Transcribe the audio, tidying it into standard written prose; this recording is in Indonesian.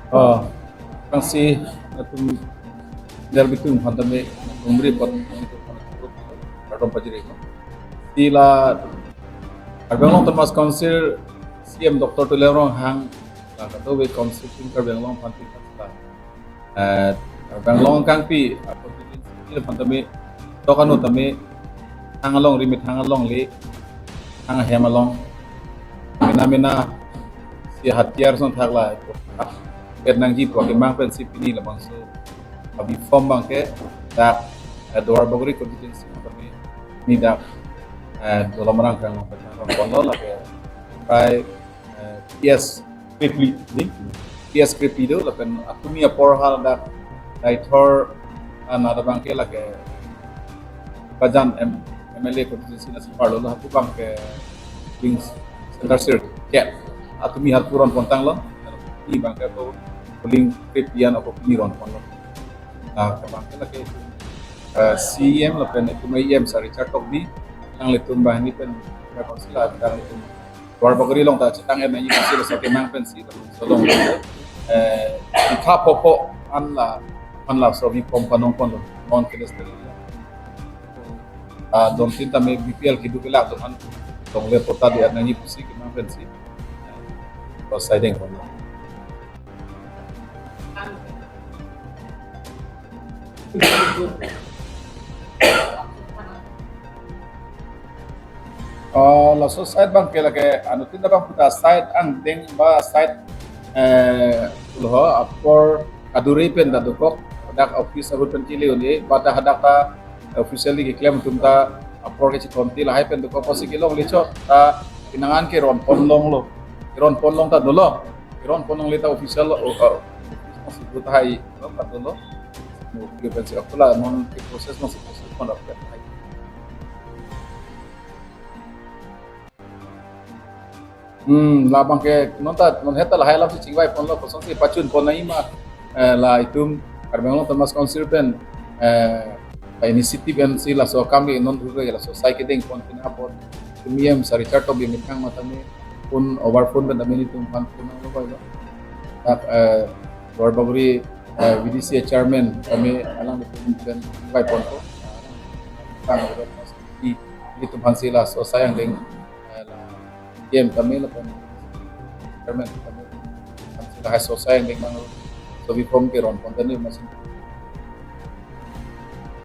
Oh, kasi atum darbitum hantame umri pot kadon pajire ko. Tila Arbelong Thomas Council CM Dr. Tulerong hang kado we consulting Arbelong panti kasta. Arbelong kang pi constituency hantame tokano tame hangalong rimit hangalong le hang hemalong minamina si hatiar son thagla Nang ji po kimang prinsip ini lamang so abi form bang ke dak doar bogri constituency kami ni dak dalam rangka mempertahankan kondo lah ke kai PS kripli ni PS kripli do lah kan atumi apor hal dak daitor nada bang ke lah ke bajan MLA constituency na separlo lah tu bang ke things center sir ke atumi hal puron pontang lo ni bang ke to paling kripian ako piniron ko no kabang lagi CM la pen itu may sa Richard Togbi ang litum bah ni pen konsila ang litum war bagri long ta chitang na ni sila sa timang pen si so long ikapopo anla so mi kompanong kono on kedestel don tinta may BPL kidu kila don tong le pota di na ni pusi kimang pen si so siding kono la society bang kela ke anu tinda bang puta site ang deng ba site loho apor kaduri pen da dukok dak office abut pen kili uni bata hadaka officially ki claim tumta apor ke konti la hai pen dukok posi kilong licho ta pinangan ke ron ponlong ta dolo ron ponlong lita official masih buta hai no dolo mungkin pensi aku lah non proses masih proses mendapatkan labang ke nonta non heta lah halam si cingwai pon lo kosong si pacun pon nai ma la itum Arbelong Thomas Council pen inisiatif yang si la so kami non juga la so sai kedeng pon pinapon tumiem sa Richard to bimitang matami pun overphone pen amini tum pan pun lo ko lo tak Warbaguri VDC chairman kami alang dan by ponto tang di itu hansila so sayang deng game kami lah chairman kami hansila so sayang deng mang so vi form ke ron ponten ni masih